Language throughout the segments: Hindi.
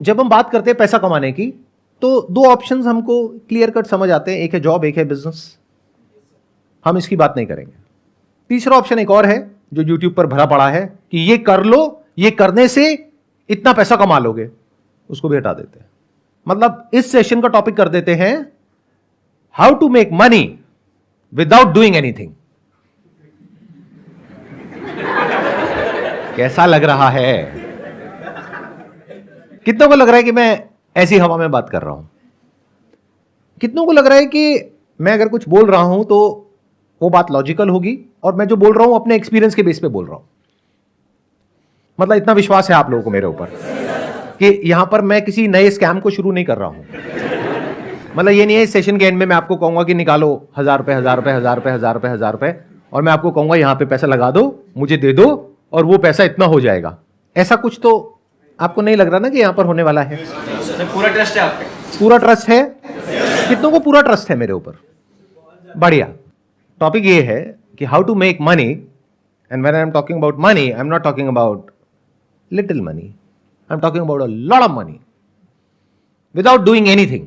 जब हम बात करते हैं पैसा कमाने की, तो दो ऑप्शंस हमको क्लियर कट समझ आते हैं, एक है जॉब, एक है बिजनेस। हम इसकी बात नहीं करेंगे। तीसरा ऑप्शन एक और है जो यूट्यूब पर भरा पड़ा है कि ये कर लो, ये करने से इतना पैसा कमा लोगे, उसको भी हटा देते हैं। मतलब इस सेशन का टॉपिक कर देते हैं how to make money without doing anything. कैसा लग रहा है? कितनों को लग रहा है कि मैं ऐसी हवा में बात कर रहा हूं? कितनों को लग रहा है कि मैं अगर कुछ बोल रहा हूं तो वो बात लॉजिकल होगी और मैं जो बोल रहा हूं अपने एक्सपीरियंस के बेस पे बोल रहा हूं? मतलब इतना विश्वास है आप लोगों को मेरे ऊपर कि यहां पर मैं किसी नए स्कैम को शुरू नहीं कर रहा हूं। मतलब ये नहीं है इस सेशन के एंड में मैं आपको कहूंगा कि निकालो 1000 रुपए 1000 रुपए 1000 रुपए 1000 रुपए 1000 रुपए और मैं आपको कहूंगा यहां पे पैसा लगा दो, मुझे दे दो और वो पैसा इतना हो जाएगा। ऐसा कुछ तो आपको नहीं लग रहा ना कि यहां पर होने वाला है? पूरा ट्रस्ट है आप पे? पूरा ट्रस्ट है। कितनों को पूरा ट्रस्ट है मेरे ऊपर? बढ़िया। टॉपिक ये है कि how to make money, and when I am talking about money I am not talking about little money, I am talking about a lot of money without doing anything.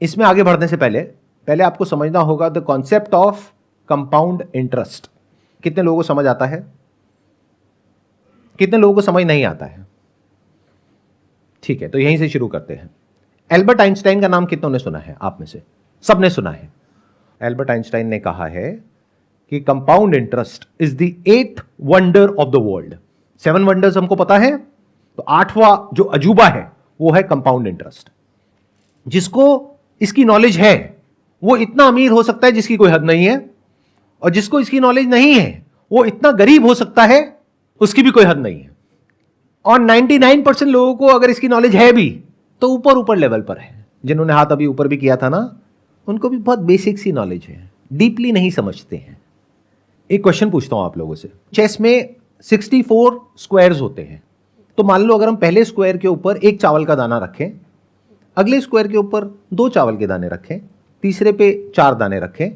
इसमें आगे बढ़ने से पहले आपको समझना होगा the concept of compound interest. कितने लोगों को समझ आता है? कितने लोगों को समझ नहीं आता है? ठीक है, तो यहीं से शुरू करते हैं। एल्बर्ट आइंस्टाइन का नाम कितनों ने सुना है? आप में से सबने सुना है। एल्बर्ट आइंस्टाइन ने कहा है कि compound interest is the 8th wonder of the world. 7 wonders हमको पता है, तो 8वां जो अजूबा है वो है कंपाउंड इंटरेस्ट। जिसको इसकी नॉलेज है वो इतना अमीर हो सकता है जिसकी कोई हद नहीं है, और जिसको इसकी नॉलेज नहीं है वो इतना गरीब हो सकता है उसकी भी कोई हद नहीं है। और 99% लोगों को अगर इसकी नॉलेज है भी तो ऊपर ऊपर लेवल पर है। जिन्होंने हाथ अभी ऊपर भी किया था ना, उनको भी बहुत बेसिक सी नॉलेज है, डीपली नहीं समझते हैं। एक क्वेश्चन पूछता हूं आप लोगों से। चेस में 64 स्क्वायर्स होते हैं, तो मान लो अगर हम पहले स्क्वायर के ऊपर 1 चावल का दाना रखें, अगले स्क्वायर के ऊपर 2 चावल के दाने रखें, तीसरे पे 4 दाने रखें,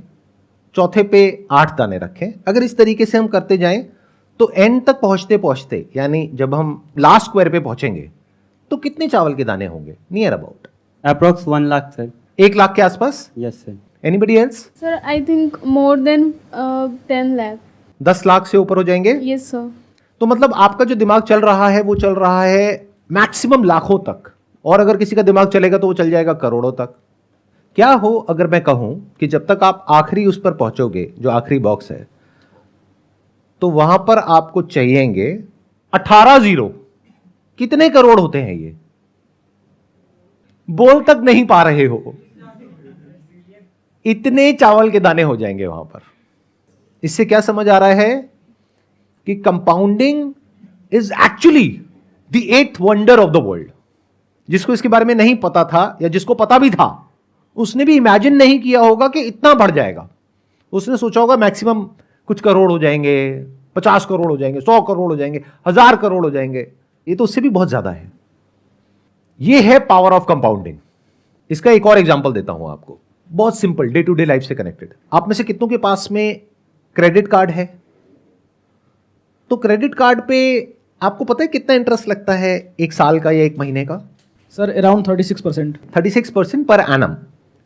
चौथे पे 8 दाने रखें, अगर इस तरीके से हम करते जाएं तो एंड तक पहुंचते पहुंचते यानी जब हम लास्ट स्क्वायर पे पहुंचेंगे तो कितने चावल के दाने होंगे? Near about approx 1 lakh sir. 1 lakh के आसपास? Yes sir. Anybody else? Sir, I think more than 10 lakh. 10 lakh से ऊपर हो जाएंगे? Yes, sir. तो मतलब आपका जो दिमाग चल रहा है वो चल रहा है मैक्सिमम लाखों तक, और अगर किसी का दिमाग चलेगा तो वो चल जाएगा करोड़ों तक। क्या हो अगर मैं कहूं कि जब तक आप आखिरी उस पर पहुंचोगे, जो आखिरी बॉक्स है, तो वहां पर आपको चाहिएंगे 18 जीरो। कितने करोड़ होते हैं ये? बोल तक नहीं पा रहे हो, इतने चावल के दाने हो जाएंगे वहां पर। इससे क्या समझ आ रहा है कि compounding is actually the 8th wonder of the world. जिसको इसके बारे में नहीं पता था या जिसको पता भी था, उसने भी इमेजिन नहीं किया होगा कि इतना बढ़ जाएगा। उसने सोचा होगा मैक्सिमम कुछ करोड़ हो जाएंगे, 50 करोड़ हो जाएंगे, 100 करोड़ हो जाएंगे, 1000 करोड़ हो जाएंगे। ये तो उससे भी बहुत ज्यादा है। ये है पावर ऑफ कंपाउंडिंग। इसका एक और एग्जांपल देता हूं आपको, बहुत simple, day to day life से कनेक्टेड। आप में से कितनों के पास में क्रेडिट कार्ड है? तो क्रेडिट कार्ड पे आपको पता है कितना इंटरेस्ट लगता है, 1 साल का या 1 महीने का? Sir around 36%। 36% पर एनम,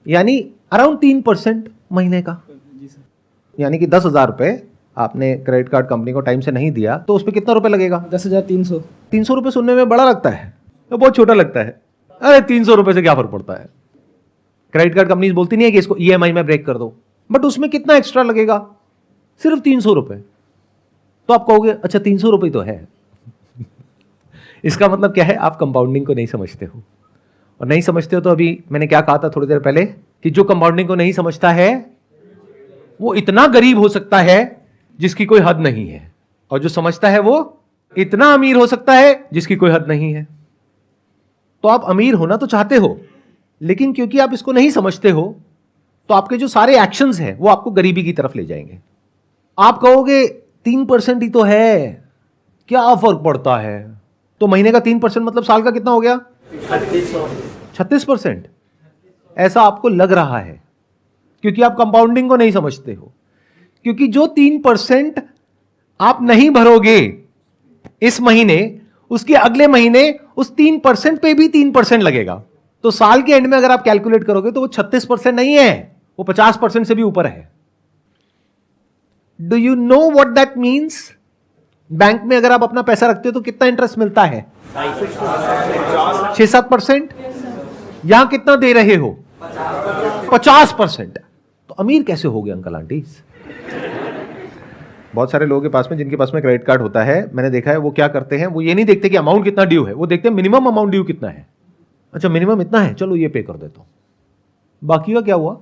यानी अराउंड 3% महीने का। यानी कि 10,000 रुपए आपने क्रेडिट कार्ड कंपनी को टाइम से नहीं दिया तो उस पर कितना रुपए लगेगा? 10,300। 300 रुपए सुनने में बड़ा लगता है तो बहुत छोटा लगता है। अरे 300 रुपए से क्या फर्क पड़ता है? क्रेडिट कार्ड कंपनी बोलती नहीं है कि इसको ईएमआई में ब्रेक कर दो, बट उसमें कितना एक्स्ट्रा लगेगा? सिर्फ 300 रुपए। तो आप कहोगे अच्छा 300 रुपए तो है। इसका मतलब क्या है? आप कंपाउंडिंग को नहीं समझते हो, और नहीं समझते हो तो अभी मैंने क्या कहा था थोड़ी देर पहले कि जो कंपाउंडिंग को नहीं समझता है वो इतना गरीब हो सकता है जिसकी कोई हद नहीं है, और जो समझता है वो इतना अमीर हो सकता है जिसकी कोई हद नहीं है। तो आप अमीर होना तो चाहते हो, लेकिन क्योंकि आप इसको नहीं समझते हो तो आपके जो सारे एक्शंस हैं वो आपको गरीबी की तरफ ले जाएंगे। आप कहोगे 3% ही तो है, क्या फर्क पड़ता है? तो महीने का 3% मतलब साल का कितना हो गया? 36%। ऐसा आपको लग रहा है क्योंकि आप कंपाउंडिंग को नहीं समझते हो। क्योंकि जो 3% आप नहीं भरोगे इस महीने, उसके अगले महीने उस 3% पे भी 3% लगेगा। तो साल के एंड में अगर आप कैलकुलेट करोगे तो वो 36% नहीं है, वो 50% से भी ऊपर है। Do you know what that means? Bank में अगर आप अपना पैसा रखते हो तो कितना इंटरेस्ट मिलता है? 6-7%। यहां कितना दे रहे हो? 50%। तो अमीर कैसे हो गए अंकल आंटी? बहुत सारे लोगों के पास में, जिनके पास में क्रेडिट कार्ड होता है, मैंने देखा है वो क्या करते हैं, वो ये नहीं देखते कि अमाउंट कितना ड्यू है, वो देखते हैं मिनिमम अमाउंट ड्यू कितना है। अच्छा मिनिमम इतना है, चलो ये पे कर देता हूं, बाकी का क्या हुआ,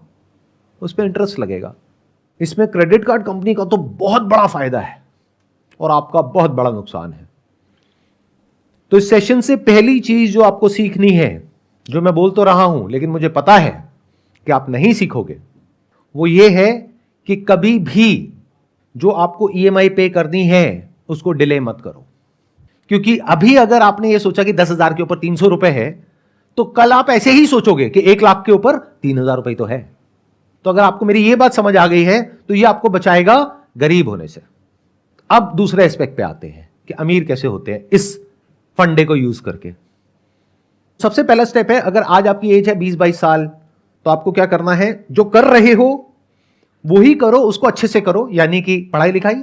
उस पर इंटरेस्ट लगेगा। इसमें क्रेडिट कार्ड कंपनी का तो बहुत बड़ा फायदा है और आपका बहुत बड़ा नुकसान है। तो इस सेशन से पहली चीज जो आपको सीखनी है, जो मैं बोल तो रहा हूं लेकिन मुझे पता है कि आप नहीं सीखोगे, वो ये है कि कभी भी जो आपको ईएमआई पे करनी है उसको डिले मत करो। क्योंकि अभी अगर आपने ये सोचा कि 10,000 के ऊपर 300 रुपए है, तो कल आप ऐसे ही सोचोगे कि 1 लाख के ऊपर 3,000 रुपए तो है। तो अगर आपको मेरी ये बात समझ आ गई है तो ये आपको बचाएगा गरीब होने से। अब दूसरे एस्पेक्ट पे आते हैं कि अमीर कैसे होते हैं इस फंडे को यूज करके। सबसे पहला स्टेप है, अगर आज आपकी एज है 20-22 साल, तो आपको क्या करना है, जो कर रहे हो वो ही करो, उसको अच्छे से करो, यानी कि पढ़ाई लिखाई।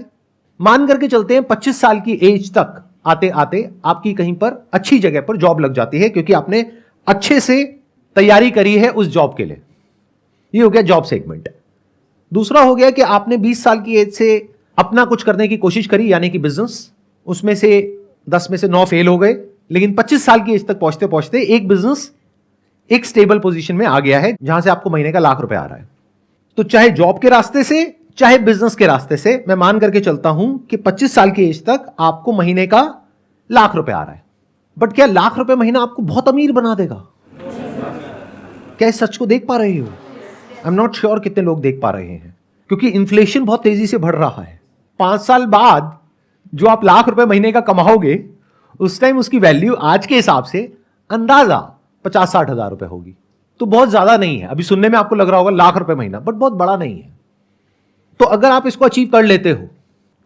मान करके चलते हैं 25 साल की एज तक आते आते आपकी कहीं पर अच्छी जगह पर जॉब लग जाती है, क्योंकि आपने अच्छे से तैयारी करी है उस जॉब के लिए। ये हो गया जॉब सेगमेंट। दूसरा हो गया कि आपने 20 साल की एज से अपना कुछ करने की कोशिश करी, यानी कि बिजनेस। उसमें से 10 में से 9 फेल हो गए, लेकिन 25 साल की एज तक पहुंचते पहुंचते एक बिजनेस एक स्टेबल पोजीशन में आ गया है, जहां से आपको महीने का लाख रुपए आ रहा है। तो चाहे जॉब के रास्ते से चाहे बिजनेस के रास्ते से, मैं मान करके चलता हूं कि 25 साल की एज तक आपको महीने का लाख रुपए आ रहा है। बट क्या लाख रुपए महीना आपको बहुत अमीर बना देगा? क्या इस सच को देख पा रहे हो? आई एम नॉट श्योर कितने लोग देख पा रहे हैं, क्योंकि इन्फ्लेशन बहुत तेजी से बढ़ रहा है। 5 साल बाद जो आप लाख रुपए महीने का कमाओगे, उस टाइम उसकी वैल्यू आज के हिसाब से अंदाजा 50-60 हजार रुपए होगी। तो बहुत ज्यादा नहीं है। अभी सुनने में आपको लग रहा होगा लाख रुपए महीना, बट बहुत बड़ा नहीं है। तो अगर आप इसको अचीव कर लेते हो,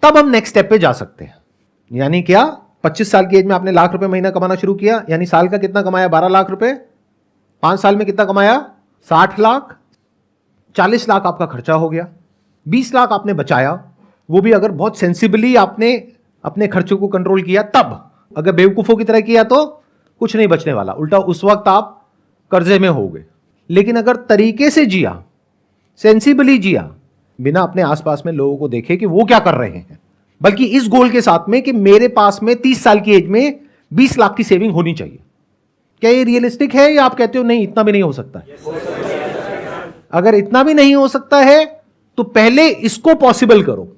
तब हम नेक्स्ट स्टेप पे जा सकते हैं। यानी क्या, 25 साल की एज में आपने लाख रुपए महीना कमाना शुरू किया, यानी साल का कितना कमाया? 12 लाख रुपए। 5 साल में कितना कमाया? 60 लाख। 40 लाख आपका खर्चा हो गया। 20 लाख आपने बचाया, वो भी अगर बहुत सेंसिबली आपने अपने खर्चों को कंट्रोल किया तब। अगर बेवकूफों की तरह किया तो कुछ नहीं बचने वाला, उल्टा उस वक्त आप कर्जे में हो गए। लेकिन अगर तरीके से जिया, सेंसिबली जिया, बिना अपने आसपास में लोगों को देखे कि वो क्या कर रहे हैं, बल्कि इस गोल के साथ में कि मेरे पास में 30 साल की एज में 20 लाख की सेविंग होनी चाहिए, क्या ये रियलिस्टिक है या आप कहते हो नहीं इतना भी नहीं हो सकता है? अगर इतना भी नहीं हो सकता है तो पहले इसको पॉसिबल करो,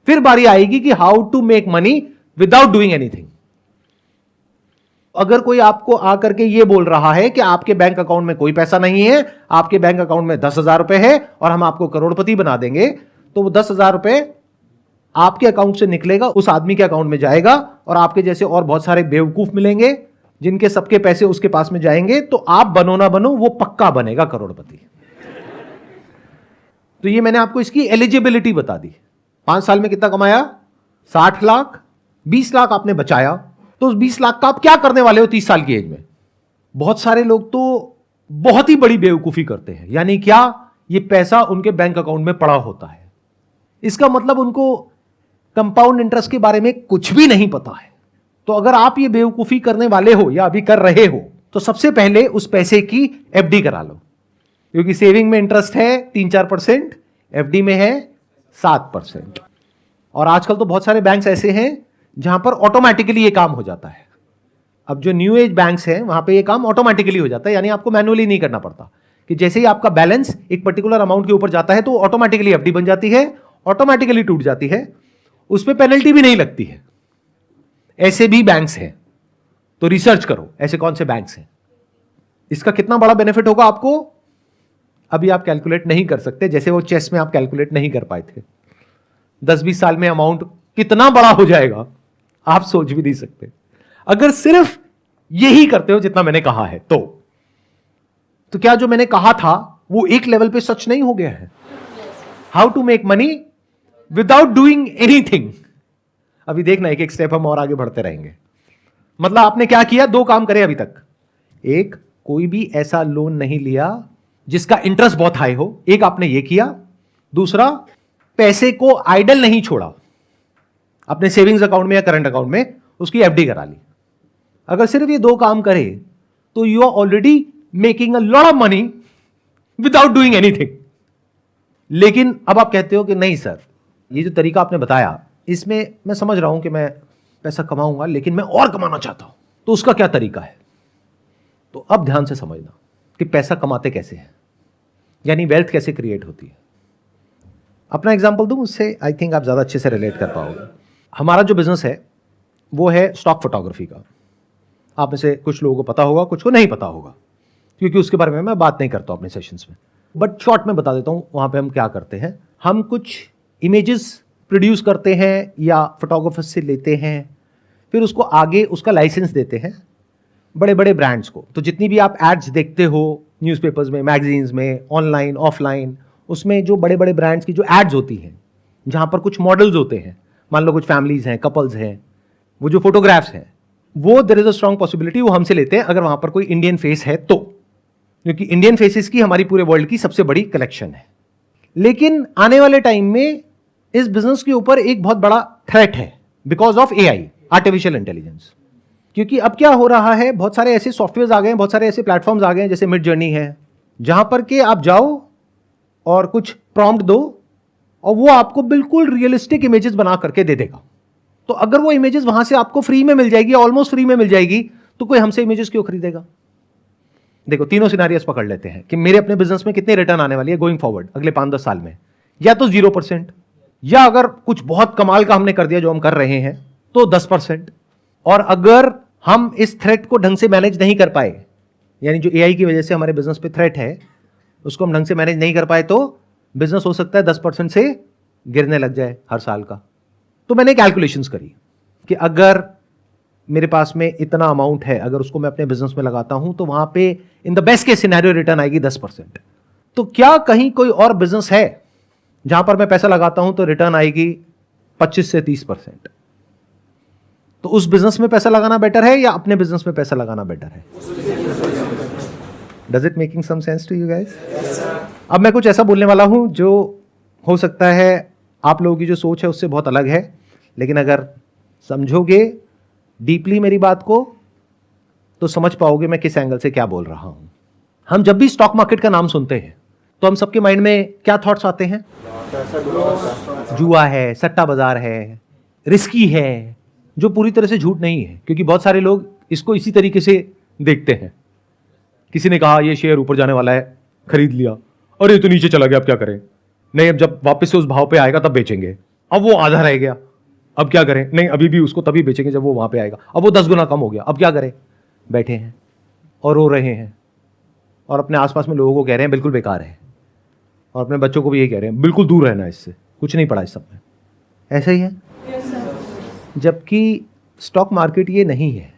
फिर बारी आएगी कि how to make money without doing anything. अगर कोई आपको आकर के ये बोल रहा है कि आपके बैंक अकाउंट में कोई पैसा नहीं है, आपके बैंक अकाउंट में 10,000 रुपए है और हम आपको करोड़पति बना देंगे, तो वो 10,000 रुपए आपके अकाउंट से निकलेगा, उस आदमी के अकाउंट में जाएगा और आपके जैसे और बहुत सारे बेवकूफ मिलेंगे जिनके सबके पैसे उसके पास में जाएंगे। तो आप बनो ना बनो, वो पक्का बनेगा करोड़पति। तो ये मैंने आपको इसकी एलिजिबिलिटी बता दी। 5 साल में कितना कमाया? 60 लाख। 20 लाख आपने बचाया, तो उस 20 लाख का आप क्या करने वाले हो 30 साल की एज में? बहुत सारे लोग तो बहुत ही बड़ी बेवकूफी करते हैं। यानी क्या, ये पैसा उनके बैंक अकाउंट में पड़ा होता है। इसका मतलब उनको कंपाउंड इंटरेस्ट के बारे में कुछ भी नहीं पता है। तो अगर आप ये बेवकूफी करने वाले हो या अभी कर रहे हो, तो सबसे पहले उस पैसे की एफडी करा लो, क्योंकि सेविंग में इंटरेस्ट है 3-4%, एफडी में है 7%। और आजकल तो बहुत सारे बैंक्स ऐसे हैं जहां पर ऑटोमेटिकली ये काम हो जाता है। अब जो न्यू एज बैंक्स हैं वहां पे ये काम ऑटोमेटिकली हो जाता है, यानी आपको मैनुअली नहीं करना पड़ता, कि जैसे ही आपका बैलेंस एक पर्टिकुलर अमाउंट के ऊपर जाता है तो ऑटोमेटिकली एफडी बन जाती है, ऑटोमेटिकली टूट जाती है, उस पर पेनल्टी भी नहीं लगती है। ऐसे भी बैंक्स हैं, तो रिसर्च करो ऐसे कौन से बैंक्स हैं। इसका कितना बड़ा बेनिफिट होगा आपको, अभी आप कैलकुलेट नहीं कर सकते, जैसे वो चेस में आप कैलकुलेट नहीं कर पाए थे। 10-20 साल में अमाउंट कितना बड़ा हो जाएगा आप सोच भी नहीं सकते, अगर सिर्फ यही करते हो जितना मैंने कहा है। तो क्या जो मैंने कहा था वो एक लेवल पे सच नहीं हो गया है? How to make money without doing anything. अभी देखना एक एक स्टेप हम और आगे बढ़ते रहेंगे। मतलब आपने क्या किया, दो काम करे अभी तक। एक, कोई भी ऐसा लोन नहीं लिया जिसका इंटरेस्ट बहुत हाई हो, एक आपने ये किया। दूसरा, पैसे को आइडल नहीं छोड़ा, अपने सेविंग्स अकाउंट में या करंट अकाउंट में उसकी एफडी करा ली। अगर सिर्फ ये दो काम करे तो you are already making a lot of money without doing anything. लेकिन अब आप कहते हो कि नहीं सर, ये जो तरीका आपने बताया इसमें मैं समझ रहा हूं कि मैं पैसा कमाऊंगा लेकिन मैं और कमाना चाहता हूं, तो उसका क्या तरीका है? तो अब ध्यान से समझना कि पैसा कमाते कैसे हैं, यानी वेल्थ कैसे क्रिएट होती है। अपना एग्जांपल दूं, उससे आई थिंक आप ज़्यादा अच्छे से रिलेट कर पाओगे। हमारा जो बिजनेस है वो है स्टॉक फोटोग्राफी का। आप में से कुछ लोगों को पता होगा, कुछ को नहीं पता होगा, क्योंकि उसके बारे में मैं बात नहीं करता हूं अपने सेशंस में, बट शॉर्ट में बता देता हूं वहां पे हम क्या करते हैं। हम कुछ इमेजेस प्रोड्यूस करते हैं या फोटोग्राफर से लेते हैं, फिर उसको आगे उसका लाइसेंस देते हैं बड़े बड़े ब्रांड्स को। तो जितनी भी आप एड्स देखते हो न्यूज़पेपर्स में, मैगजीन्स में, ऑनलाइन ऑफलाइन, उसमें जो बड़े बड़े ब्रांड्स की जो एड्स होती हैं जहां पर कुछ मॉडल्स होते हैं, मान लो कुछ फैमिलीज हैं, कपल्स हैं, वो जो फोटोग्राफ्स हैं वो there is a strong possibility वो हमसे लेते हैं अगर वहां पर कोई इंडियन फेस है तो, क्योंकि इंडियन फेसेस की हमारी पूरे वर्ल्ड की सबसे बड़ी कलेक्शन है। लेकिन आने वाले टाइम में इस बिजनेस के ऊपर एक बहुत बड़ा थ्रेट है because of AI, artificial intelligence. क्योंकि अब क्या हो रहा है, बहुत सारे ऐसे सॉफ्टवेयर आ गए हैं, बहुत सारे ऐसे प्लेटफॉर्म्स आ गए हैं जैसे मिड जर्नी है, जहां पर के आप जाओ और कुछ प्रॉम्प्ट दो और वो आपको बिल्कुल रियलिस्टिक इमेजेस बना करके दे देगा। तो अगर वो इमेजेस वहां से आपको फ्री में मिल जाएगी, ऑलमोस्ट फ्री में मिल जाएगी, तो कोई हमसे इमेजेस क्यों खरीदेगा? देखो, तीनों सिनारियोस पकड़ लेते हैं कि मेरे अपने बिजनेस में कितने रिटर्न आने वाली है गोइंग फॉरवर्ड अगले 5-10 साल में। या तो 0%, या अगर कुछ बहुत कमाल का हमने कर दिया जो हम कर रहे हैं तो 10%। और अगर हम इस थ्रेट को ढंग से मैनेज नहीं कर पाए, यानी जो एआई की वजह से हमारे बिजनेस पे थ्रेट है उसको हम ढंग से मैनेज नहीं कर पाए, तो बिजनेस हो सकता है 10% से गिरने लग जाए हर साल का। तो मैंने कैलकुलेशंस करी कि अगर मेरे पास में इतना अमाउंट है, अगर उसको मैं अपने बिजनेस में लगाता हूं तो वहां पे in the best case scenario return आएगी 10%। तो क्या कहीं कोई और बिजनेस है जहां पर मैं पैसा लगाता हूं तो रिटर्न आएगी 25 से 30%? तो उस बिजनेस में पैसा लगाना बेटर है या अपने बिजनेस में पैसा लगाना बेटर है? Does it making some sense to you guys? अब मैं कुछ ऐसा बोलने वाला हूं जो हो सकता है आप लोगों की जो सोच है उससे बहुत अलग है, लेकिन अगर समझोगे डीपली मेरी बात को तो समझ पाओगे मैं किस एंगल से क्या बोल रहा हूं। हम जब भी स्टॉक मार्केट का नाम सुनते हैं तो हम सबके माइंड में क्या थॉट्स आते हैं? जुआ है, सट्टा बाजार है, रिस्की है, जो पूरी तरह से झूठ नहीं है, क्योंकि बहुत सारे लोग इसको इसी तरीके से देखते हैं। किसी ने कहा ये शेयर ऊपर जाने वाला है, खरीद लिया, और ये तो नीचे चला गया, अब क्या करें? नहीं, अब जब वापस से उस भाव पे आएगा तब बेचेंगे, अब वो आधा रह गया, अब क्या करें? नहीं, अभी भी उसको तभी बेचेंगे जब वो वहां पे आएगा, अब वो 10 गुना कम हो गया, अब क्या करें? बैठे हैं और रो रहे हैं और अपने आसपास में लोगों को कह रहे हैं बिल्कुल बेकार है, और अपने बच्चों को भी ये कह रहे हैं बिल्कुल दूर रहना इससे, कुछ नहीं पड़ा इस सब में। ऐसा ही है? जबकि स्टॉक मार्केट ये नहीं है।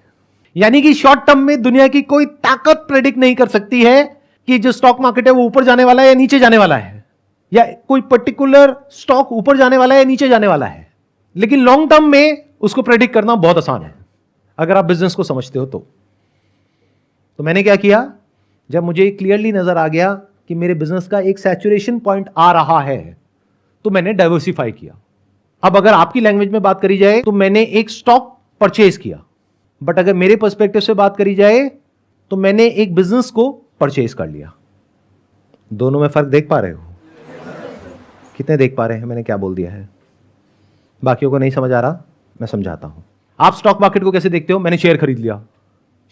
यानी कि शॉर्ट टर्म में दुनिया की कोई ताकत प्रेडिक्ट नहीं कर सकती है कि जो स्टॉक मार्केट है वो ऊपर जाने वाला है या नीचे जाने वाला है, या कोई पर्टिकुलर स्टॉक ऊपर जाने वाला है या नीचे जाने वाला है। लेकिन लॉन्ग टर्म में उसको प्रेडिक्ट करना बहुत आसान है अगर आप बिजनेस को समझते हो तो मैंने क्या किया, जब मुझे क्लियरली नजर आ गया कि मेरे बिजनेस का एक सैचुरेशन पॉइंट आ रहा है तो मैंने डाइवर्सिफाई किया। अब अगर आपकी लैंग्वेज में बात करी जाए तो मैंने एक स्टॉक परचेज किया, बट अगर मेरे पर्सपेक्टिव से बात करी जाए तो मैंने एक बिजनेस को परचेज कर लिया। दोनों में फर्क देख पा रहे हो? कितने देख पा रहे हैं मैंने क्या बोल दिया है? बाकियों को नहीं समझ आ रहा, मैं समझाता हूं। आप स्टॉक मार्केट को कैसे देखते हो? मैंने शेयर खरीद लिया,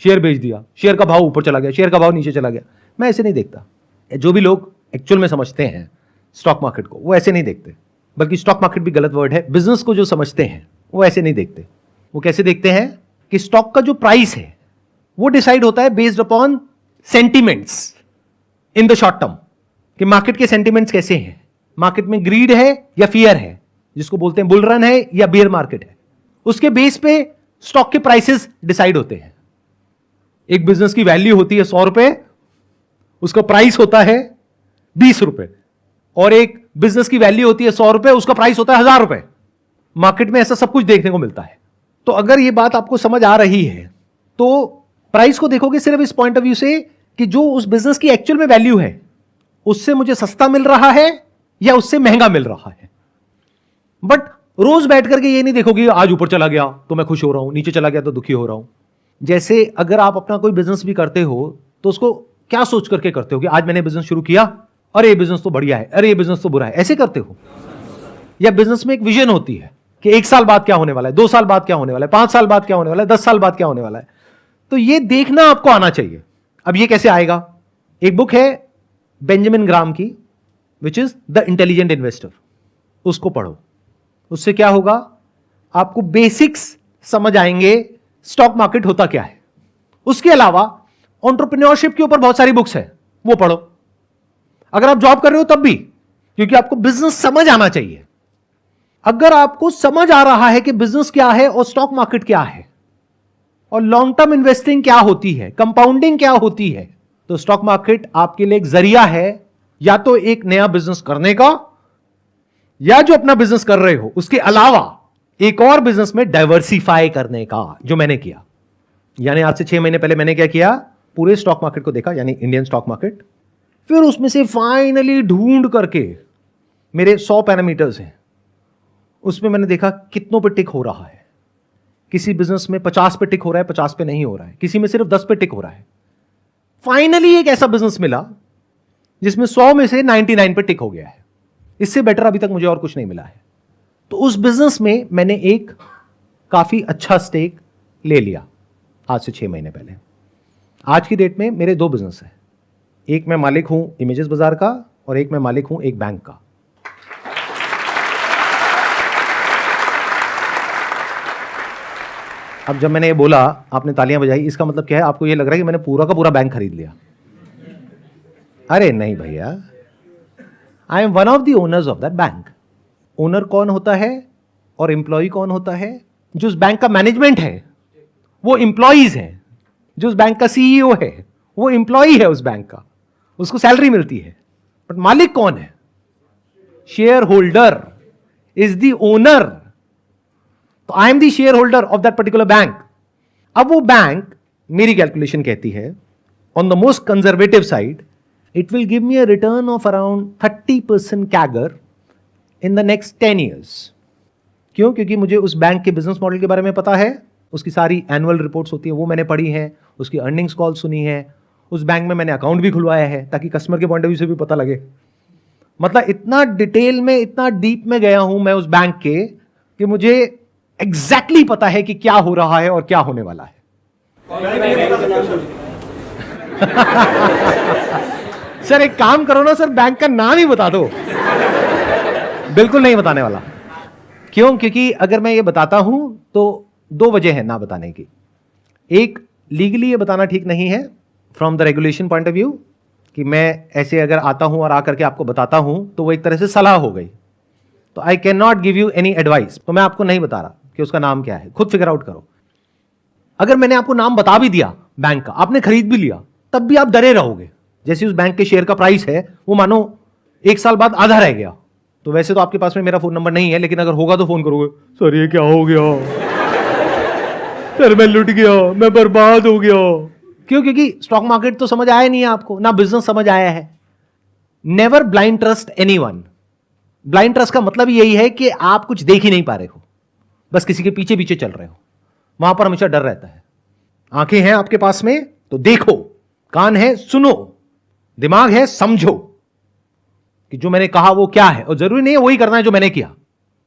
शेयर बेच दिया, शेयर का भाव ऊपर चला गया, शेयर का भाव नीचे चला गया। मैं ऐसे नहीं देखता। जो भी लोग एक्चुअल में समझते हैं स्टॉक मार्केट को वो ऐसे नहीं देखते, बल्कि स्टॉक मार्केट भी गलत वर्ड है। बिजनेस को जो समझते हैं वो ऐसे नहीं देखते। वो कैसे देखते हैं कि स्टॉक का जो प्राइस है वो डिसाइड होता है based upon sentiments in the short term, कि मार्केट के सेंटिमेंट्स कैसे हैं, मार्केट में ग्रीड है या फियर है, जिसको बोलते हैं बुल रन है या बियर मार्केट है, उसके बेस पे स्टॉक के प्राइसेस डिसाइड होते हैं। एक बिजनेस की वैल्यू होती है 100 रुपए, उसका प्राइस होता है 20 रुपए, और एक बिजनेस की वैल्यू होती है 100 रुपए, उसका प्राइस होता है 1000 रुपए। मार्केट में ऐसा सब कुछ देखने को मिलता है। तो अगर यह बात आपको समझ आ रही है तो प्राइस को देखोगे सिर्फ इस पॉइंट ऑफ व्यू से कि जो उस बिजनेस की एक्चुअल में वैल्यू है उससे मुझे सस्ता मिल रहा है या उससे महंगा मिल रहा है। बट रोज बैठ करके ये नहीं देखोगे आज ऊपर चला गया तो मैं खुश हो रहा हूं, नीचे चला गया तो दुखी हो रहा हूं। जैसे अगर आप अपना कोई बिजनेस भी करते हो तो उसको क्या सोच करके करते हो कि आज मैंने बिजनेस शुरू किया, अरे ये बिजनेस तो बढ़िया है, अरे ये बिजनेस तो बुरा है, ऐसे करते हो? या बिजनेस में एक विजन होती है कि 1 साल बाद क्या होने वाला है, 2 साल बाद क्या होने वाला है, 5 साल बाद क्या होने वाला है, 10 साल बाद क्या होने वाला है। तो ये देखना आपको आना चाहिए। अब ये कैसे आएगा? एक बुक है बेंजामिन ग्राम की, which is the intelligent investor, उसको पढ़ो। उससे क्या होगा, आपको बेसिक्स समझ आएंगे स्टॉक मार्केट होता क्या है। उसके अलावा एंटरप्रेन्योरशिप के ऊपर बहुत सारी बुक्स है, वो पढ़ो। अगर आप जॉब कर रहे हो तब भी, क्योंकि आपको बिजनेस समझ आना चाहिए। अगर आपको समझ आ रहा है कि बिजनेस क्या है और स्टॉक मार्केट क्या है और लॉन्ग टर्म इन्वेस्टिंग क्या होती है, कंपाउंडिंग क्या होती है, तो स्टॉक मार्केट आपके लिए एक जरिया है या तो एक नया बिजनेस करने का, या जो अपना बिजनेस कर रहे हो उसके अलावा एक और बिजनेस में डाइवर्सिफाई करने का, जो मैंने किया। यानी आज से 6 महीने पहले मैंने क्या किया, पूरे स्टॉक मार्केट को देखा, यानी इंडियन स्टॉक मार्केट। फिर उसमें से फाइनली ढूंढ करके, मेरे 100 पैरामीटर्स हैं, उसमें मैंने देखा कितनों पे टिक हो रहा है। किसी बिजनेस में 50 पे टिक हो रहा है, 50 पे नहीं हो रहा है, किसी में सिर्फ 10 पे टिक हो रहा है। फाइनली एक ऐसा बिजनेस मिला जिसमें 100 में से 99 पे टिक हो गया है। इससे बेटर अभी तक मुझे और कुछ नहीं मिला है। तो उस बिजनेस में मैंने एक काफी अच्छा स्टेक ले लिया आज से 6 महीने पहले। आज की डेट में मेरे 2 बिजनेस हैं, एक मैं मालिक हूं इमेजेस बाजार का और एक मैं मालिक हूं एक बैंक का। अब जब मैंने ये बोला, आपने तालियां बजाई, इसका मतलब क्या है? आपको ये लग रहा है कि मैंने पूरा का पूरा बैंक खरीद लिया। अरे नहीं भैया, I am one of the owners of that bank. Owner कौन होता है और एम्प्लॉय कौन होता है? जो उस बैंक का मैनेजमेंट है वो एम्प्लॉइज है, जो उस बैंक का सीईओ है वो एम्प्लॉय है उस बैंक का, उसको सैलरी मिलती है। बट मालिक कौन है? Shareholder is the owner. तो I am the shareholder of that particular bank. अब वो बैंक, मेरी कैलकुलेशन कहती है, on the most conservative side, it will give me a return of around 30% CAGR in the next 10 years. क्यों? क्योंकि मुझे उस बैंक के बिजनेस मॉडल के बारे में पता है, उसकी सारी एनुअल रिपोर्ट्स होती है वो मैंने पढ़ी है, उसकी अर्निंग्स कॉल सुनी है, उस बैंक में मैंने अकाउंट भी खुलवाया है ताकि कस्टमर के पॉइंट ऑफ व्यू से भी पता लगे। मतलब इतना डिटेल में, इतना डीप में गया हूं मैं उस बैंक के कि मुझे एग्जैक्टली पता है कि क्या हो रहा है और क्या होने वाला है। सर एक काम करो ना सर, बैंक का नाम ही बता दो। बिल्कुल नहीं बताने वाला। क्यों? क्योंकि अगर मैं ये बताता हूं तो 2 वजह है ना बताने की। एक, लीगली ये बताना ठीक नहीं है from the regulation point of view, कि मैं ऐसे अगर आता हूं और आकर के आपको बताता हूं तो वो एक तरह से सलाह हो गई। तो I can not give you any advice. तो मैं आपको नहीं बता रहा कि उसका नाम क्या है, खुद फिगर आउट करो। अगर मैंने आपको नाम बता भी दिया बैंक का, आपने खरीद भी लिया, तब भी आप डरे रहोगे। जैसे उस बैंक के शेयर का प्राइस है वो मानो 1 साल बाद आधा रह गया। तो वैसे तो आपके पास में मेरा फोन नंबर नहीं है, लेकिन अगर होगा तो फोन करोगे, सर ये क्या हो गया, सर मैं लुट गया, मैं बर्बाद हो गया। क्यों? क्योंकि स्टॉक मार्केट तो समझ आया नहीं है आपको, ना बिजनेस समझ आया है। Never blind trust anyone. Blind trust का मतलब यही है कि आप कुछ देख ही नहीं पा रहे हो, बस किसी के पीछे पीछे चल रहे हो। वहां पर हमेशा डर रहता है। आंखें हैं आपके पास में तो देखो, कान है सुनो, दिमाग है समझो कि जो मैंने कहा वो क्या है, और जरूरी नहीं है वही करना है जो मैंने किया,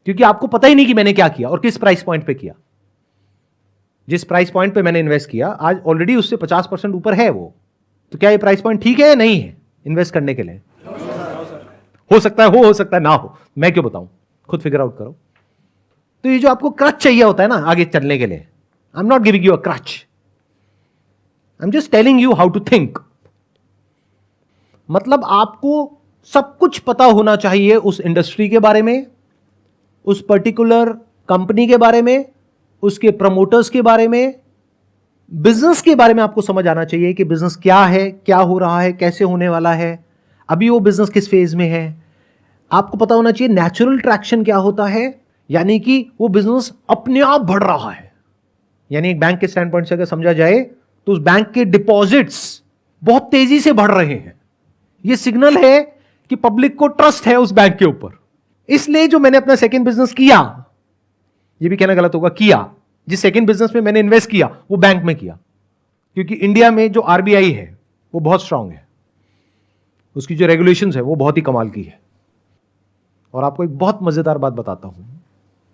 क्योंकि आपको पता ही नहीं कि मैंने क्या किया और किस प्राइस पॉइंट पे किया। जिस प्राइस पॉइंट पे मैंने इन्वेस्ट किया आज ऑलरेडी उससे 50% ऊपर है वो। तो क्या ये प्राइस पॉइंट ठीक है या नहीं है इन्वेस्ट करने के लिए? हो सकता है हो सकता है ना हो, मैं क्यों बताऊं, खुद फिगर आउट करो। तो ये जो आपको क्रच चाहिए होता है ना आगे चलने के लिए, I am not giving you a crutch, I am just telling you how to think. मतलब आपको सब कुछ पता होना चाहिए उस इंडस्ट्री के बारे में, उस पर्टिकुलर कंपनी के बारे में, उसके प्रमोटर्स के बारे में, बिजनेस के बारे में आपको समझ आना चाहिए कि बिजनेस क्या है, क्या हो रहा है, कैसे होने वाला है, अभी वो बिजनेस किस फेज में है। आपको पता होना चाहिए नेचुरल ट्रैक्शन क्या होता है, यानी कि वो बिजनेस अपने आप बढ़ रहा है, यानी एक बैंक के स्टैंड पॉइंट से अगर समझा जाए तो उस बैंक के डिपॉजिट्स बहुत तेजी से बढ़ रहे हैं। यह सिग्नल है कि पब्लिक को ट्रस्ट है उस बैंक के ऊपर। इसलिए जो मैंने अपना सेकंड बिजनेस किया, यह भी कहना गलत होगा, किया, जिस सेकंड बिजनेस में मैंने इन्वेस्ट किया वो बैंक में किया, क्योंकि इंडिया में जो आरबीआई है वो बहुत स्ट्रांग है, उसकी जो रेगुलेशंस है वो बहुत ही कमाल की है। और आपको एक बहुत मजेदार बात बताता हूं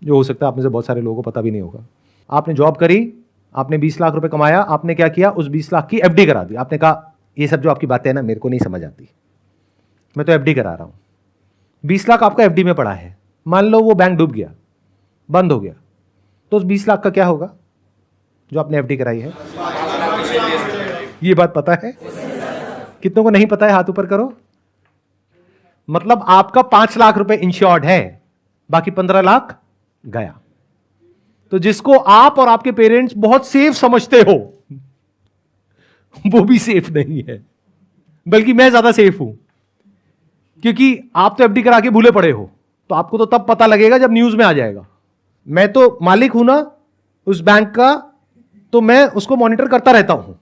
जो हो सकता है आप में से बहुत सारे लोगों को पता भी नहीं होगा। आपने जॉब करी, आपने 20 लाख रुपए कमाया, आपने क्या किया, उस 20 लाख की एफडी करा दी। आपने कहा ये सब जो आपकी बातें हैं ना मेरे को नहीं समझ आती, मैं तो एफडी करा रहा हूं। 20 लाख आपका एफडी में पड़ा है, मान लो वो बैंक डूब गया, बंद हो गया, तो उस 20 लाख का क्या होगा जो आपने एफडी कराई है? ये बात पता है? कितनों को नहीं पता है? हाथ ऊपर करो। मतलब आपका 5 लाख रुपए इंश्योर्ड है, बाकी 15 लाख गया। तो जिसको आप और आपके पेरेंट्स बहुत सेफ समझते हो वो भी सेफ नहीं है, बल्कि मैं ज्यादा सेफ हूं, क्योंकि आप तो एफडी करा के भूले पड़े हो। तो आपको तो तब पता लगेगा जब न्यूज में आ जाएगा। मैं तो मालिक हूं ना उस बैंक का, तो मैं उसको मॉनिटर करता रहता हूं,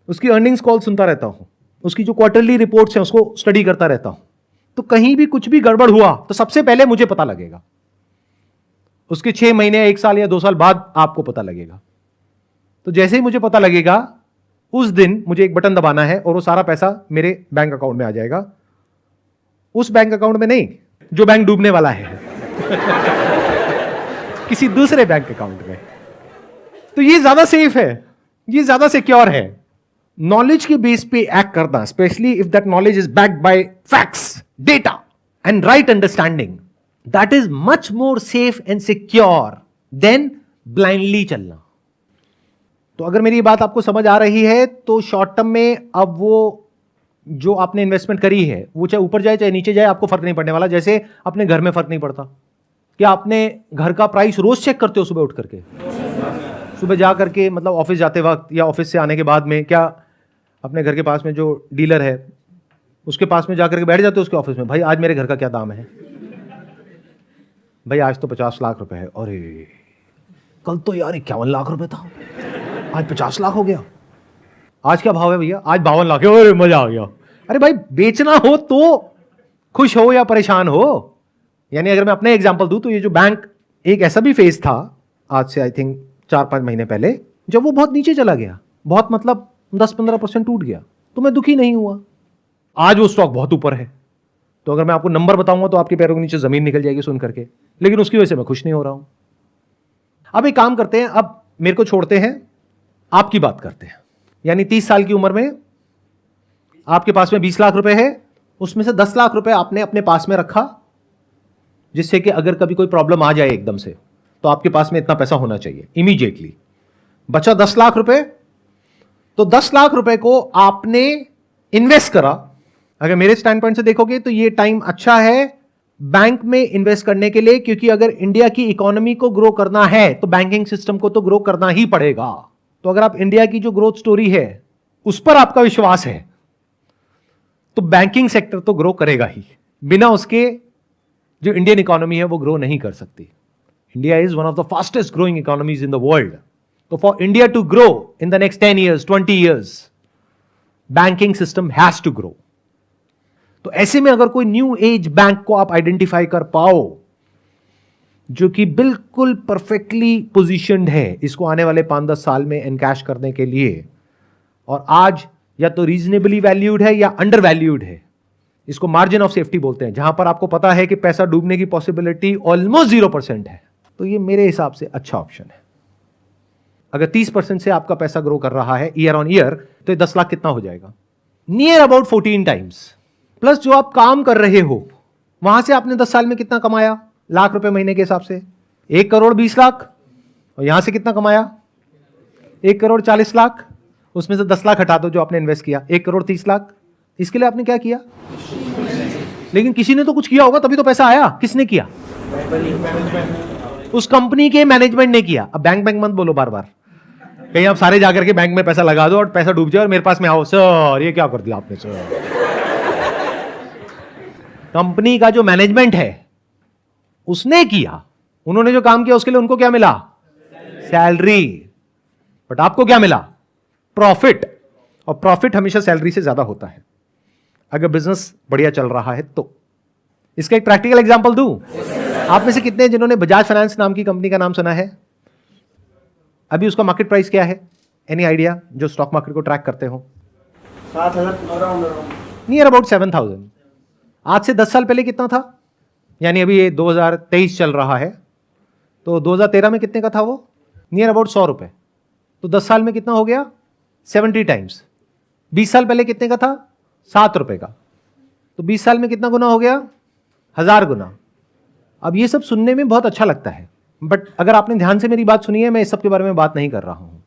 उसकी अर्निंग्स कॉल सुनता रहता हूं, उसकी जो क्वार्टरली रिपोर्ट्स हैं उसको स्टडी करता रहता हूं। तो कहीं भी कुछ भी गड़बड़ हुआ तो सबसे पहले मुझे पता लगेगा, उसके 6 महीने, 1 साल या 2 साल बाद आपको पता लगेगा। तो जैसे ही मुझे पता लगेगा उस दिन मुझे एक बटन दबाना है और वो सारा पैसा मेरे बैंक अकाउंट में आ जाएगा। उस बैंक अकाउंट में नहीं जो बैंक डूबने वाला है किसी दूसरे बैंक अकाउंट में। तो ये ज्यादा सेफ है, ये ज्यादा सिक्योर है। नॉलेज के बेस पे एक्ट करना, specially if that knowledge is backed by facts, data and right understanding, that is much more safe and secure than blindly चलना। तो अगर मेरी बात आपको समझ आ रही है तो शॉर्ट टर्म में अब वो जो आपने इन्वेस्टमेंट करी है वो चाहे ऊपर जाए चाहे नीचे जाए आपको फर्क नहीं पड़ने वाला। जैसे अपने घर में फर्क नहीं पड़ता। क्या आपने घर का प्राइस रोज चेक करते हो सुबह उठ करके? सुबह जा करके, मतलब ऑफिस जाते वक्त या ऑफिस से आने के बाद में, क्या अपने घर के पास में जो डीलर है उसके पास में जाकर के बैठ जाते हो उसके ऑफिस में, भाई आज मेरे घर का क्या दाम है? भाई आज तो 50 लाख रुपए है। अरे कल तो यार 51 लाख रुपए था, आज 50 लाख हो गया। आज क्या भाव है भैया? आज 52 लाख है। अरे मजा आ गया। अरे भाई बेचना हो तो खुश हो या परेशान हो। यानी अगर मैं अपने एग्जांपल दूं तो ये जो बैंक, एक ऐसा भी फेज था आज से आई थिंक 4-5 महीने पहले, जब वो बहुत नीचे चला गया, बहुत मतलब 10-15% टूट गया, तो मैं दुखी नहीं हुआ। आज वो स्टॉक बहुत ऊपर है, तो अगर मैं आपको नंबर बताऊंगा तो आपके पैरों के नीचे जमीन निकल जाएगी सुन करके, लेकिन उसकी वजह से मैं खुश नहीं हो रहा हूं। अब एक काम करते हैं, अब मेरे को छोड़ते हैं, आपकी बात करते हैं। यानी 30 साल की उम्र में आपके पास में 20 लाख रुपए है, उसमें से 10 लाख रुपए आपने अपने पास में रखा, जिससे कि अगर कभी कोई प्रॉब्लम आ जाए एकदम से तो आपके पास में इतना पैसा होना चाहिए इमीडिएटली। बचा 10 लाख रुपए, तो 10 लाख रुपए को आपने इन्वेस्ट करा। अगर मेरे स्टैंड पॉइंट से देखोगे तो ये टाइम अच्छा है बैंक में इन्वेस्ट करने के लिए, क्योंकि अगर इंडिया की इकोनॉमी को ग्रो करना है तो बैंकिंग सिस्टम को तो ग्रो करना ही पड़ेगा। तो अगर आप इंडिया की जो ग्रोथ स्टोरी है उस पर आपका विश्वास है तो बैंकिंग सेक्टर तो ग्रो करेगा ही, बिना उसके जो इंडियन इकोनॉमी है वो ग्रो नहीं कर सकती। India is one of the fastest growing economies in the world. तो for India to grow in the next 10 years, 20 years, banking system has to grow. तो ऐसे में अगर कोई न्यू एज बैंक को आप आइडेंटिफाई कर पाओ जो कि बिल्कुल परफेक्टली पोजीशन्ड है इसको आने वाले 5-10 साल में एनकैश करने के लिए, और आज या तो रीजनेबली वैल्यूड है या अंडर वैल्यूड है, इसको मार्जिन ऑफ सेफ्टी बोलते हैं, जहां पर आपको पता है कि पैसा डूबने की पॉसिबिलिटी ऑलमोस्ट 0% है, तो ये मेरे हिसाब से अच्छा ऑप्शन है। अगर 30% से आपका पैसा ग्रो कर रहा है ईयर ऑन ईयर, तो ये 10 लाख कितना हो जाएगा? Near about 14 times. प्लस जो आप काम कर रहे हो वहां से आपने 10 साल में कितना कमाया लाख रुपए महीने के हिसाब से? 1 करोड़ 20 लाख। और यहां से कितना कमाया? 1 करोड़ 40 लाख। उसमें से 10 लाख हटा दो जो आपने इन्वेस्ट किया, 1 करोड़ 30 लाख। इसके लिए आपने क्या किया? लेकिन किसी ने तो कुछ किया होगा तभी तो पैसा आया। किसने किया? उस कंपनी के मैनेजमेंट ने किया। अब बैंक बैंक मत बोलो बार बार, कहीं आप सारे जाकर के बैंक में पैसा लगा दो और पैसा डूब जाए और मेरे पास में आओ, सर ये क्या कर दिया आपने सर। कंपनी का जो मैनेजमेंट है उसने किया, उन्होंने जो काम किया उसके लिए उनको क्या मिला? सैलरी। बट आपको क्या मिला? प्रॉफिट। और प्रॉफिट हमेशा सैलरी से ज्यादा होता है अगर बिजनेस बढ़िया चल रहा है तो। इसका एक प्रैक्टिकल एग्जांपल दूं? आप में से कितने हैं जिन्होंने बजाज फाइनेंस नाम की कंपनी का नाम सुना है? अभी उसका मार्केट प्राइस क्या है? Any idea? जो स्टॉक मार्केट को ट्रैक करते हो। 7,000 नियर अबाउट 7,000। आज से 10 साल पहले कितना था? यानी अभी ये 2023 चल रहा है, तो 2013 में कितने का था वो? नियर अबाउट 100 रुपए। तो 10 साल में कितना हो गया? 70 टाइम्स। 20 साल पहले कितने का था? 7 रुपए का। तो 20 साल में कितना गुना हो गया? 1000 गुना। अब ये सब सुनने में बहुत अच्छा लगता है, बट अगर आपने ध्यान से मेरी बात सुनी है, मैं इस सब के बारे में बात नहीं कर रहा हूं।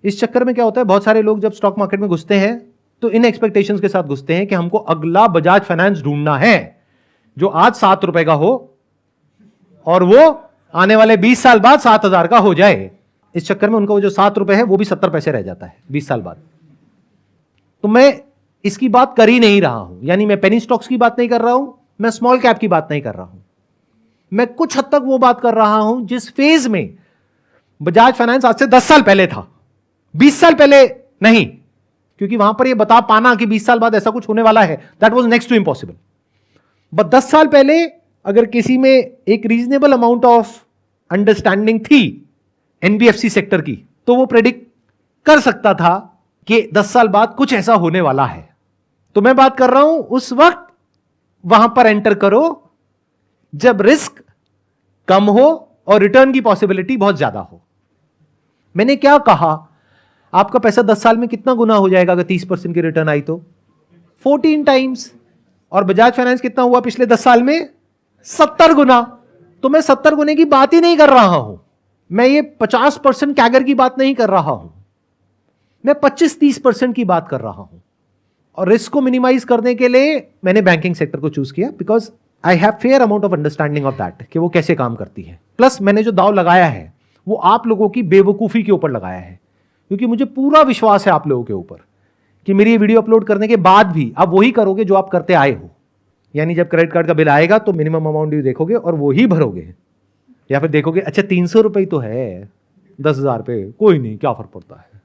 इस चक्कर में क्या होता है, बहुत सारे लोग जब स्टॉक मार्केट में घुसते हैं तो इन एक्सपेक्टेशंस के साथ घुसते हैं कि हमको अगला बजाज फाइनेंस ढूंढना है जो आज 7 रुपए का हो और वो आने वाले 20 साल बाद 7,000 का हो जाए। इस चक्कर में उनका वो जो 7 रुपए है वो भी 70 पैसे रह जाता है 20 साल बाद। तो मैं इसकी बात कर ही नहीं रहा हूं, यानी मैं पेनी स्टॉक्स की बात नहीं कर रहा हूं, मैं स्मॉल कैप की बात नहीं कर रहा हूं। मैं कुछ हद तक वो बात कर रहा हूं जिस फेज में बजाज फाइनेंस आज से 10 साल पहले था, 20 साल पहले नहीं, क्योंकि वहां पर ये बता पाना कि 20 साल बाद ऐसा कुछ होने वाला है, that was next to impossible. But 10 साल पहले अगर किसी में एक रीजनेबल अमाउंट ऑफ अंडरस्टैंडिंग थी एनबीएफसी सेक्टर की, तो वो प्रेडिक्ट कर सकता था कि 10 साल बाद कुछ ऐसा होने वाला है। तो मैं बात कर रहा हूं उस वक्त वहां पर एंटर करो जब रिस्क कम हो और रिटर्न की पॉसिबिलिटी बहुत ज्यादा हो। मैंने क्या कहा? आपका पैसा 10 साल में कितना गुना हो जाएगा अगर 30% की रिटर्न आई तो? 14 टाइम्स। और बजाज फाइनेंस कितना हुआ पिछले 10 साल में? 70 गुना। तो मैं 70 गुने की बात ही नहीं कर रहा हूं, मैं ये 50% कैगर की बात नहीं कर रहा हूं, मैं 25-30% की बात कर रहा हूं। और रिस्क को मिनिमाइज करने के लिए मैंने बैंकिंग सेक्टर को चूज किया, because I have fair amount of understanding of that कि वो कैसे काम करती है। प्लस मैंने जो दाव लगाया है वो आप लोगों की बेवकूफी के ऊपर लगाया है, क्योंकि मुझे पूरा विश्वास है आप लोगों के ऊपर कि मेरी ये वीडियो अपलोड करने के बाद भी आप वही करोगे जो आप करते आए हो। यानी जब क्रेडिट कार्ड का बिल आएगा तो मिनिमम अमाउंट ड्यू देखोगे और वो ही भरोगे, या फिर देखोगे अच्छा 300 रुपये तो है 10,000 पे, कोई नहीं क्या फर्क पड़ता है।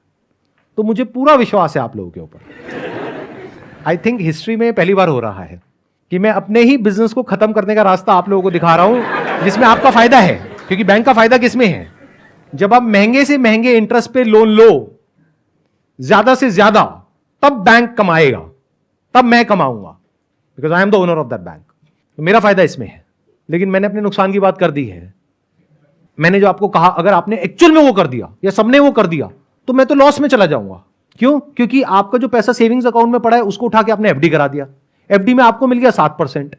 तो मुझे पूरा विश्वास है आप लोगों के ऊपर। आई थिंक हिस्ट्री में पहली बार हो रहा है कि मैं अपने ही बिजनेस को खत्म करने का रास्ता आप लोगों को दिखा रहा हूं, जिसमें आपका फायदा है। क्योंकि बैंक का फायदा किसमें है? जब आप महंगे से महंगे इंटरेस्ट पे लोन लो ज्यादा से ज्यादा, तब बैंक कमाएगा, तब मैं कमाऊंगा, because I am the owner of that bank. तो मेरा फायदा इसमें है। लेकिन मैंने अपने नुकसान की बात कर दी है। मैंने जो आपको कहा, अगर आपने एक्चुअल में वो कर दिया या सबने वो कर दिया तो मैं तो लॉस में चला जाऊंगा। क्यों? क्योंकि आपका जो पैसा सेविंग्स अकाउंट में पड़ा है उसको उठा के आपने एफडी करा दिया। एफडी में आपको मिल गया 7%,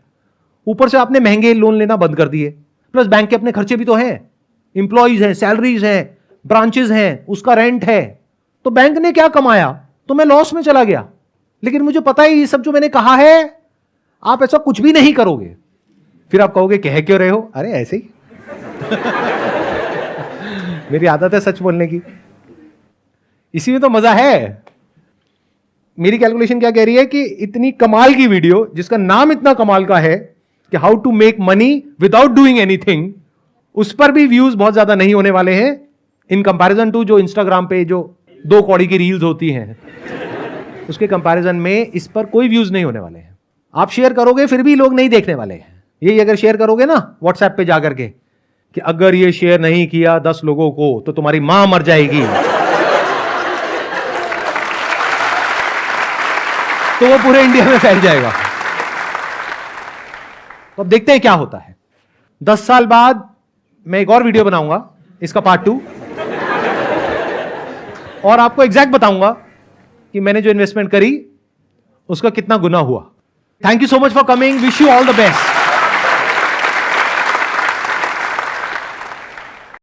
ऊपर से आपने महंगे लोन लेना बंद कर दिए। प्लस बैंक के अपने खर्चे भी तो हैं, इंप्लॉइज हैं, सैलरीज हैं, ब्रांचेस हैं, उसका रेंट है। तो बैंक ने क्या कमाया? तो मैं लॉस में चला गया। लेकिन मुझे पता है ये सब जो मैंने कहा है आप ऐसा कुछ भी नहीं करोगे। फिर आप कहोगे कह क्यों रहे हो? अरे ऐसे ही मेरी आदत है सच बोलने की, इसी में तो मजा है। मेरी कैलकुलेशन क्या कह रही है कि इतनी कमाल की वीडियो जिसका नाम इतना कमाल का है कि how to make money without doing anything, उस पर भी व्यूज बहुत ज्यादा नहीं होने वाले हैं इन कंपैरिजन टू जो इंस्टाग्राम पे जो 2 कौड़ी की रील्स होती हैं, उसके कंपैरिजन में इस पर कोई व्यूज नहीं होने वाले हैं। आप शेयर करोगे फिर भी लोग नहीं देखने वाले हैं। यही अगर शेयर करोगे ना व्हाट्सएप पे जाकर के कि अगर ये शेयर नहीं किया 10 लोगों को तो तुम्हारी मां मर जाएगी, तो वो पूरे इंडिया में फैल जाएगा। तो अब देखते हैं क्या होता है। 10 साल बाद मैं एक और वीडियो बनाऊंगा, इसका पार्ट 2, और आपको एग्जैक्ट बताऊंगा कि मैंने जो इन्वेस्टमेंट करी उसका कितना गुना हुआ। Thank you so much for coming, wish you all the best.